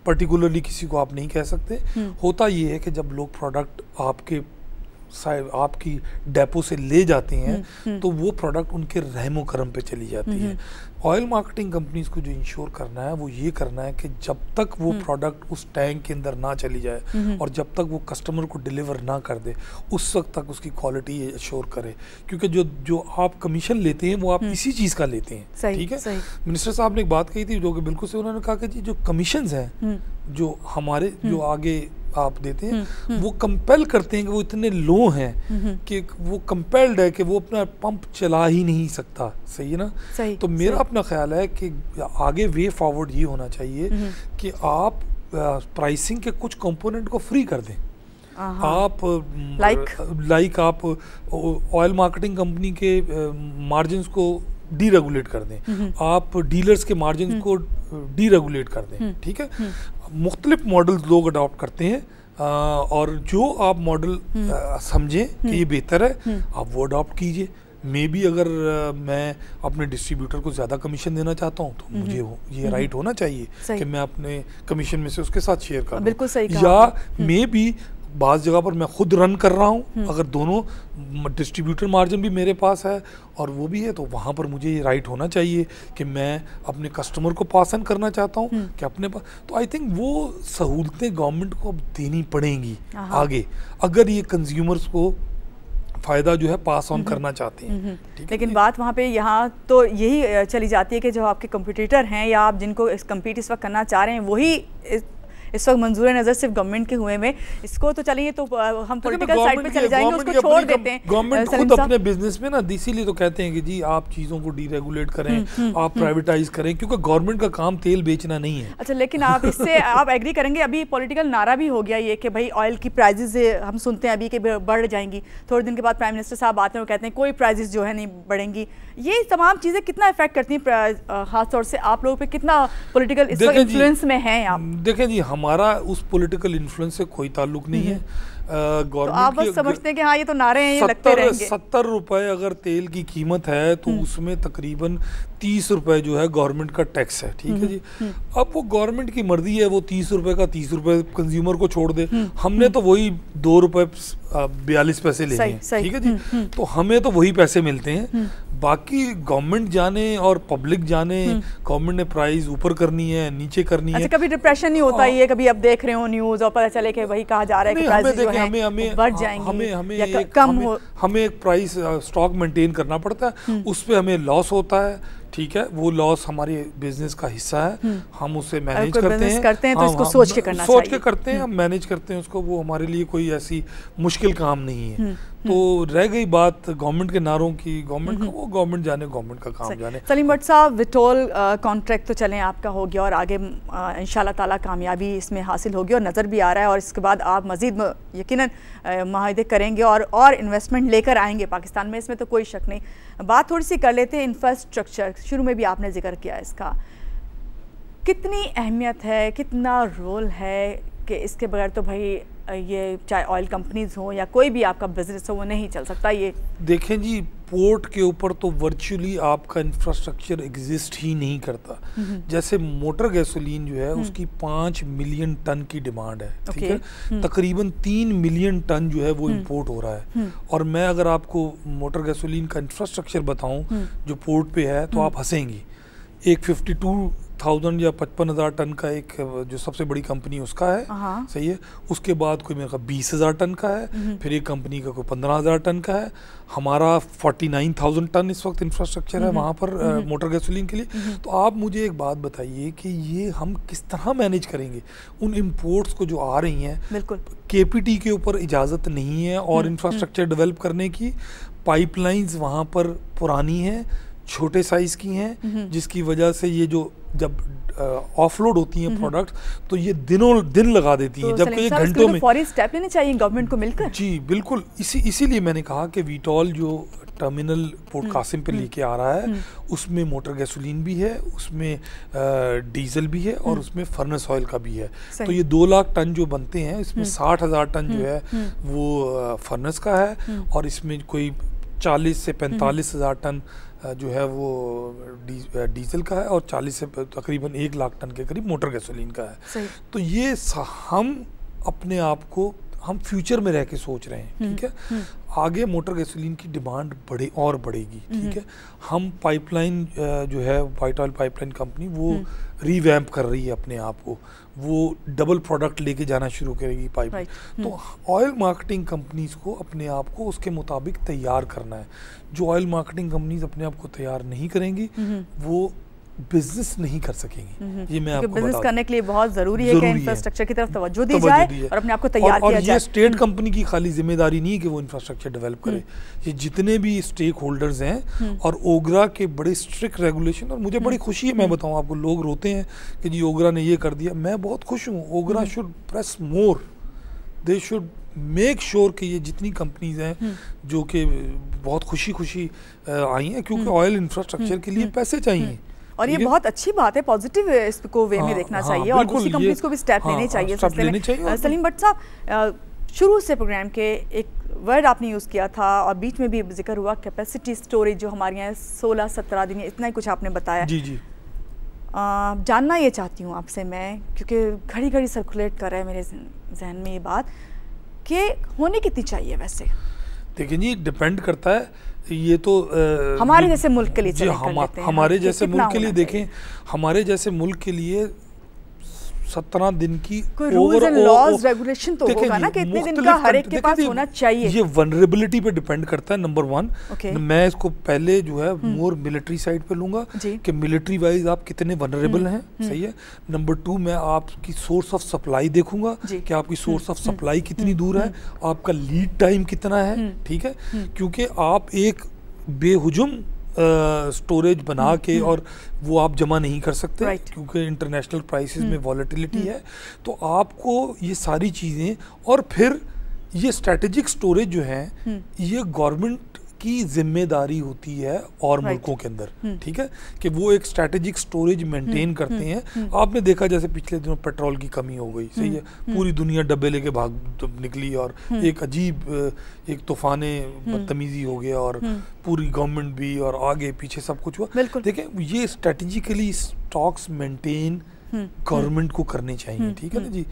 S5: पर्टिकुलरली किसी को आप नहीं कह सकते। होता ये है कि जब लोग प्रोडक्ट आपकी डेपो से ले जाते हैं तो वो प्रोडक्ट उनके रहमो करम पे चली जाती है। ऑयल मार्केटिंग कंपनीज को जो इंश्योर करना है वो ये करना है कि जब तक वो प्रोडक्ट उस टैंक के अंदर ना चली जाए और जब तक वो कस्टमर को डिलीवर ना कर दे, उस वक्त तक उसकी क्वालिटी इंश्योर करे। क्योंकि जो आप कमीशन लेते हैं वो आप इसी चीज़ का लेते हैं, ठीक है। मिनिस्टर साहब ने एक बात कही थी जो कि बिल्कुल से, उन्होंने कहा कि जी जो कमीशंस हैं जो हमारे जो आगे आप देते हैं वो कंपेल करते हैं कि वो इतने लो हैं कि वो कंपेल्ड है कि वो अपना पंप चला ही नहीं सकता, सही है ना। तो मेरा अपना ख्याल है कि आगे वे फॉरवर्ड ये होना चाहिए कि आप प्राइसिंग के कुछ कंपोनेंट को फ्री कर दें। आप लाइक आप ऑयल मार्केटिंग कंपनी के मार्जिन्स को डीरेगुलेट कर दें, आप डीलर्स के मार्जिन को डीरेगुलेट कर दें, ठीक है। मुख्तलिफ मॉडल्स लोग अडॉप्ट करते हैं और जो आप मॉडल समझें कि ये बेहतर है आप वो अडॉप्ट कीजिए। मे बी अगर मैं अपने डिस्ट्रीब्यूटर को ज़्यादा कमीशन देना चाहता हूँ तो मुझे ये राइट होना चाहिए कि मैं अपने कमीशन में से उसके साथ शेयर करूँ।
S2: बिल्कुल सही कहा।
S5: या मे बी बाज़ जगह पर मैं खुद रन कर रहा हूँ, अगर दोनों डिस्ट्रीब्यूटर मार्जिन भी मेरे पास है और वो भी है तो वहाँ पर मुझे ये राइट होना चाहिए कि मैं अपने कस्टमर को पास ऑन करना चाहता हूँ कि अपने पास। तो आई थिंक वो सहूलतें गवर्नमेंट को अब देनी पड़ेंगी आगे, अगर ये कंज्यूमर्स को फ़ायदा जो है पास ऑन करना चाहते हैं।
S2: लेकिन बात वहाँ पे यहाँ तो यही चली जाती है कि जो आपके कंपटीटर हैं या आप जिनको कम्पीट इस वक्त करना चाह रहे हैं वही इस वक्त मंजूर नज़र सिर्फ गवर्नमेंट के हुए में, इसको तो चलिए तो हम पॉलिटिकल साइड पे चले जाएंगे, उसको छोड़ देते हैं।
S5: गवर्नमेंट खुद अपने बिजनेस में ना इसीलिए तो कहते हैं कि जी आप चीज़ों को डीरेगुलेट करें, आप प्राइवेटाइज करें, क्योंकि गवर्नमेंट का काम तेल बेचना नहीं है।
S2: अच्छा, लेकिन आप इससे आप एग्री करेंगे, अभी पॉलिटिकल नारा भी हो गया ये कि भाई ऑयल की प्राइजेस हम सुनते हैं अभी कि बढ़ जाएंगी, थोड़े दिन के बाद प्राइम मिनिस्टर साहब आते हैं वो कहते हैं कोई प्राइजेस जो है नहीं बढ़ेंगी। ये तमाम चीज़ें कितना इफेक्ट करती हैं खास तौर से आप लोगों पे, कितना पॉलिटिकल इस वक्त इन्फ्लुएंस में हैं आप?
S5: देखें जी, हमारा उस पॉलिटिकल इन्फ्लुएंस से कोई ताल्लुक नहीं है।
S2: तो आप बस समझते हैं कि हाँ ये तो नारे हैं, ये लगते रहेंगे।
S5: 70 रुपए अगर तेल की कीमत है तो उसमें तकरीबन 30 रुपए जो है गवर्नमेंट का टैक्स है, ठीक है जी। अब वो गवर्नमेंट की मर्जी है, वो 30 रुपए का 30 रुपए कंज्यूमर को छोड़ दे। हमने तो वही 2 रुपए 42 पैसे लेने हैं, ठीक है जी। तो हमें तो वही पैसे मिलते हैं, बाकी गवर्नमेंट जाने और पब्लिक जाने गवर्नमेंट ने प्राइस ऊपर करनी है नीचे करनी है।
S2: कभी डिप्रेशन नहीं होता ये, कभी आप देख रहे हो न्यूज़ और पता चले कि वही कहा जा रहा है कि प्राइस जो है बढ़ जाएंगे या कम हो,
S5: हमें एक प्राइस स्टॉक मेंटेन करना पड़ता है, उस पे हमें लॉस होता है, ठीक है। वो लॉस हमारे बिजनेस का हिस्सा है, हम उसे मैनेज करते हैं
S2: तो इसको सोच के करना चाहिए,
S5: सोच के करते हैं, हम मैनेज करते हैं उसको, वो हमारे लिए कोई ऐसी मुश्किल काम नहीं है। तो रह गई बात गवर्नमेंट के नारों की, गवर्नमेंट का वो गवर्नमेंट जाने, गवर्नमेंट का काम जाने।
S2: सलीम भट्ट साहब, विटोल कॉन्ट्रैक्ट तो चलें आपका हो गया और आगे इंशाल्लाह ताला कामयाबी इसमें हासिल होगी और नज़र भी आ रहा है, और इसके बाद आप मज़ीद यकीनन माहिदे करेंगे और इन्वेस्टमेंट लेकर आएंगे पाकिस्तान में, इसमें तो कोई शक नहीं। बात थोड़ी सी कर लेते हैं इंफ्रास्ट्रक्चर, शुरू में भी आपने जिक्र किया इसका, कितनी अहमियत है, कितना रोल है कि इसके बगैर तो भाई ये चाहे ऑयल कंपनीज हो या कोई भी आपका बिजनेस हो वो नहीं चल सकता। ये
S5: देखें जी, पोर्ट के ऊपर तो वर्चुअली आपका इंफ्रास्ट्रक्चर एग्जिस्ट ही नहीं करता। जैसे मोटर गैसोलीन जो है उसकी 5 मिलियन टन की डिमांड है, ठीक है। तकरीबन 3 मिलियन टन जो है वो इंपोर्ट हो रहा है, और मैं अगर आपको मोटर गैसोलीन का इंफ्रास्ट्रक्चर बताऊं जो पोर्ट पे है तो आप हंसेंगी। एक 52,000 या 55,000 टन का एक जो सबसे बड़ी कंपनी उसका है, सही है। उसके बाद कोई मेरे 20,000 टन का है, फिर एक कंपनी का कोई 15,000 टन का है। हमारा 49,000 टन इस वक्त इंफ्रास्ट्रक्चर है वहाँ पर मोटर गैसोलीन के लिए। तो आप मुझे एक बात बताइए कि ये हम किस तरह मैनेज करेंगे उन इम्पोर्ट्स को जो आ रही हैं।
S2: बिल्कुल
S5: KPT के ऊपर इजाज़त नहीं है और इंफ्रास्ट्रक्चर डेवलप करने की, पाइपलाइंस वहाँ पर पुरानी हैं, छोटे साइज की हैं, जिसकी वजह से ये जो जब ऑफलोड होती हैं प्रोडक्ट्स तो ये दिनों दिन लगा देती हैं, जबकि ये घंटों में।
S2: फौरी स्टेप लेने चाहिए गवर्नमेंट को मिलकर।
S5: जी बिल्कुल, इसीलिए मैंने कहा कि वीटॉल जो टर्मिनल पोर्ट कासिम पे लेके आ रहा है उसमें मोटर गैसोलीन भी है, उसमें डीजल भी है और उसमें फर्नेस ऑयल का भी है। तो ये 2 लाख टन जो बनते हैं इसमें 60,000 टन जो है वो फर्नेस का है, और इसमें कोई 40 से 45,000 टन जो है वो डीजल का है, और 40 से तकरीबन 1 लाख टन के करीब मोटर गैसोलीन का है। तो ये हम अपने आप को हम फ्यूचर में रह के सोच रहे हैं, ठीक है। आगे मोटर गैसोलीन की डिमांड बढ़ेगी, ठीक है। हम पाइपलाइन जो है व्हाइट ऑयल पाइपलाइन कंपनी वो रीवैम्प कर रही है अपने आप को, वो डबल प्रोडक्ट लेके जाना शुरू करेगी पाइपलाइन। तो ऑयल मार्केटिंग कंपनीज को अपने आप को उसके मुताबिक तैयार करना है। जो ऑयल मार्केटिंग कंपनीज अपने आप को तैयार नहीं करेंगी वो बिजनेस नहीं कर सकेंगी। ये मैं आपको
S2: बिजनेस करने के लिए बहुत जरूरी है कि इंफ्रास्ट्रक्चर की तरफ तवज्जो दी जाए और अपने आप को तैयार किया जाए।
S5: ये स्टेट कंपनी की खाली जिम्मेदारी नहीं है कि वो इंफ्रास्ट्रक्चर डेवलप करे, ये जितने भी स्टेक होल्डर्स हैं, और ओगरा के बड़े स्ट्रिक्ट रेगुलेशन। और मुझे बड़ी खुशी है, मैं बताऊँ आपको, लोग रोते हैं कि जी ओगरा ने ये कर दिया, मैं बहुत खुश हूँ। OGRA should press more, they should make sure कि ये जितनी कंपनीज हैं जो कि बहुत खुशी आई हैं, क्योंकि ऑयल इंफ्रास्ट्रक्चर के लिए पैसे चाहिए
S2: और ये बहुत अच्छी बात है, पॉजिटिव इसको वे में देखना चाहिए और दूसरी कंपनीज को भी स्टेप लेने चाहिए। सलीम भट्ट साहब, शुरू से प्रोग्राम के एक वर्ड आपने यूज़ किया था और बीच में भी जिक्र हुआ कैपेसिटी स्टोरेज, जो हमारे यहाँ 16-17 दिन इतना ही कुछ आपने बताया।
S5: जी जी।
S2: जानना ये चाहती हूँ आपसे मैं, क्योंकि घड़ी घड़ी सर्कुलेट कर रहा है मेरे जहन में ये बात कि होनी कितनी चाहिए वैसे।
S5: देखिए जी, डिपेंड करता है, ये तो
S2: हमारे जैसे मुल्क के लिए
S5: हमारे जैसे मुल्क के लिए देखें, हमारे जैसे मुल्क के लिए 17 दिन की
S2: कोई रूल्स एंड लॉज रेगुलेशन तो होगा ना कि इतने दिन का हर एक के पास होना चाहिए?
S5: ये वनरेबिलिटी पे डिपेंड करता है। नंबर 1 मैं इसको पहले जो है मोर मिलिट्री साइड पे लूंगा कि मिलिट्री वाइज आप कितने वनरेबल हैं, सही है। नंबर 2 मैं आपकी सोर्स ऑफ सप्लाई देखूंगा कि आपकी सोर्स ऑफ सप्लाई कितनी दूर है, आपका लीड टाइम कितना है, ठीक है, क्योंकि आप एक बेहुजुम स्टोरेज बना के और वो आप जमा नहीं कर सकते क्योंकि इंटरनेशनल प्राइसेस में वॉलेटिलिटी है। तो आपको ये सारी चीज़ें, और फिर ये स्ट्रेटेजिक स्टोरेज जो है ये गवर्नमेंट की जिम्मेदारी होती है और मुल्कों के अंदर, ठीक है, कि वो एक स्ट्रेटेजिक स्टोरेज मेंटेन करते हैं। आपने देखा जैसे पिछले दिनों पेट्रोल की कमी हो गई, सही है, पूरी दुनिया डब्बे लेके भाग निकली और एक अजीब एक तूफाने बदतमीजी हो गया और पूरी गवर्नमेंट भी और आगे पीछे सब कुछ हुआ। देखें ये स्ट्रेटेजिकली स्टॉक्स मेंटेन गवर्नमेंट को करने चाहिए, ठीक है ना जी,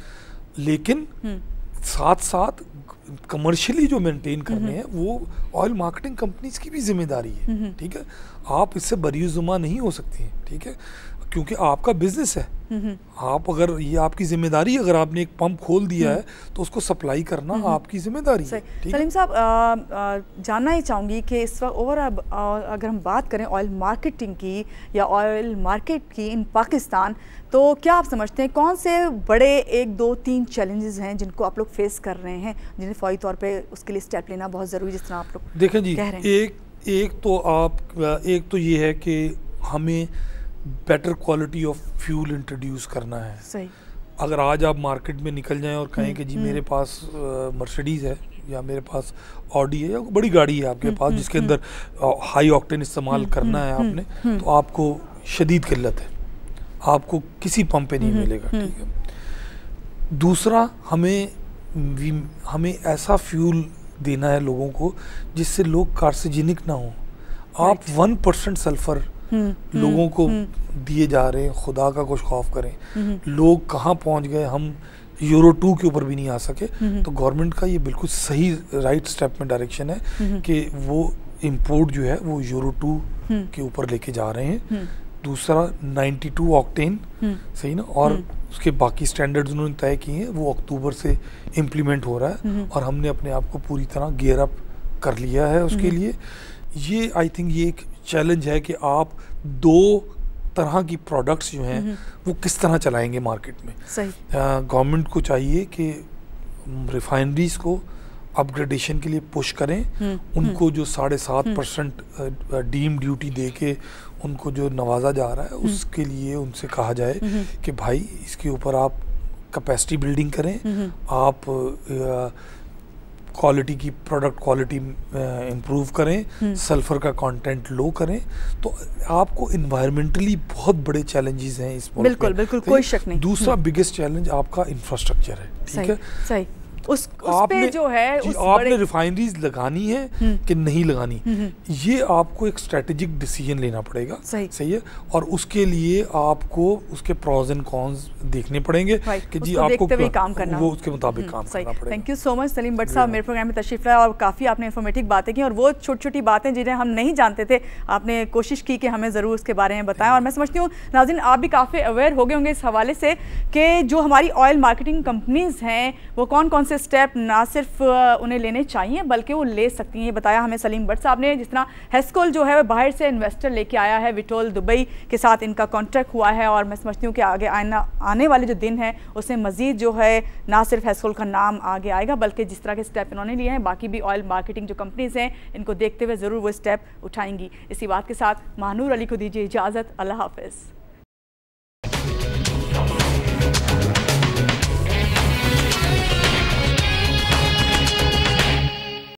S5: लेकिन साथ साथ कमर्शियली जो मेंटेन करने हैं वो ऑयल मार्केटिंग कंपनीज की भी जिम्मेदारी है, ठीक है। आप इससे बरीजुमा नहीं हो सकती हैं, ठीक है, क्योंकि आपका बिजनेस है। आप अगर ये आपकी जिम्मेदारी, अगर आपने एक पंप खोल दिया है तो उसको सप्लाई करना आपकी जिम्मेदारी है।
S2: सलीम साहब, जानना ही चाहूँगी कि इस वक्त ओवरऑल अगर हम बात करें ऑयल मार्केटिंग की या ऑयल मार्केट की इन पाकिस्तान, तो क्या आप समझते हैं कौन से बड़े 1, 2, 3 चैलेंजेस हैं जिनको आप लोग फेस कर रहे हैं, जिन्हें फौरी तौर पे उसके लिए स्टेप लेना बहुत ज़रूरी, जिस तरह आप लोग
S5: देखें जी, एक तो ये है कि हमें better quality of fuel introduce करना है। सही। अगर आज आप मार्केट में निकल जाएं और कहें कि जी मेरे पास मर्सिडीज़ है या मेरे पास ऑडी है या बड़ी गाड़ी है आपके पास जिसके अंदर हाई ऑक्टेन इस्तेमाल करना है आपने, तो आपको शदीद किल्लत है, आपको किसी पंप पे नहीं मिलेगा, ठीक है। दूसरा, हमें ऐसा फ्यूल देना है लोगों को जिससे लोग कार्सिजेनिक ना हो। आप 1% सल्फर लोगों को दिए जा रहे हैं, खुदा का कुछ खौफ करें। लोग कहाँ पहुँच गए, हम यूरो 2 के ऊपर भी नहीं आ सके। तो गवर्नमेंट का ये बिल्कुल सही राइट स्टेप में डायरेक्शन है कि वो इंपोर्ट जो है वो यूरो 2 के ऊपर लेके जा रहे हैं। दूसरा 92 ऑक्टेन, सही ना, और उसके बाकी स्टैंडर्ड्स उन्होंने तय किए हैं, वो अक्टूबर से इम्प्लीमेंट हो रहा है और हमने अपने आप को पूरी तरह गियर अप कर लिया है उसके लिए। ये आई थिंक ये एक चैलेंज है कि आप 2 तरह की प्रोडक्ट्स जो हैं वो किस तरह चलाएंगे मार्केट में। सही। गवर्नमेंट को चाहिए कि रिफाइनरीज को अपग्रेडेशन के लिए पुश करें, उनको जो 7.5% डीम ड्यूटी दे के उनको जो नवाजा जा रहा है उसके लिए उनसे कहा जाए कि भाई इसके ऊपर आप कैपेसिटी बिल्डिंग करें, आप क्वालिटी की प्रोडक्ट क्वालिटी इम्प्रूव करें, सल्फर का कंटेंट लो करें। तो आपको इन्वायरमेंटली बहुत बड़े चैलेंजेस हैं इस मुल्क में। बिल्कुल कोई शक नहीं। दूसरा बिगेस्ट चैलेंज आपका इंफ्रास्ट्रक्चर है, ठीक है। सही।
S2: उस पे जो है
S5: आपने रिफाइनरीज लगानी है कि नहीं लगानी, ये आपको एक स्ट्रेटेजिक डिसीजन लेना पड़ेगा, सही है, और उसके लिए आपको उसके प्रॉज एंड कॉन्स देखने पड़ेंगे कि जी आपको
S2: काम करना,
S5: वो उसके मुताबिक काम करना पड़ेगा।
S2: Thank you so much Salim Bhatt साहब, मेरे प्रोग्राम में तशरीफ लाए और काफ़ी आपने इन्फॉर्मेटिव बातें की, और वो छोटी छोटी बातें जिन्हें हम नहीं जानते थे आपने कोशिश की कि हमें ज़रूर उसके बारे में बताएं। और मैं समझती हूँ नाज़रीन आप भी काफ़ी अवेयर हो गए होंगे इस हवाले से कि जो हमारी ऑयल मार्केटिंग कंपनीज़ हैं वो कौन कौन से स्टेप ना सिर्फ उन्हें लेने चाहिए बल्कि वो ले सकती हैं। ये बताया हमें सलीम भट्ट साहब ने। जिस तरह हेस्कोल जो है बाहर से इन्वेस्टर लेके आया है, विटोल दुबई के साथ इनका कॉन्ट्रैक्ट हुआ है, और मैं समझती हूँ कि आगे आने वाले जो दिन है उसमें मज़ीद जो है ना सिर्फ हेस्कोल का नाम आगे आएगा बल्कि जिस तरह के स्टेप इन्होंने लिए हैं बाकी भी ऑयल मार्केटिंग जो कंपनीज़ हैं इनको देखते हुए ज़रूर वो स्टेप उठाएंगी। इसी बात के साथ महानूर अली को दीजिए इजाज़त। अल्लाह हाफ़िज़।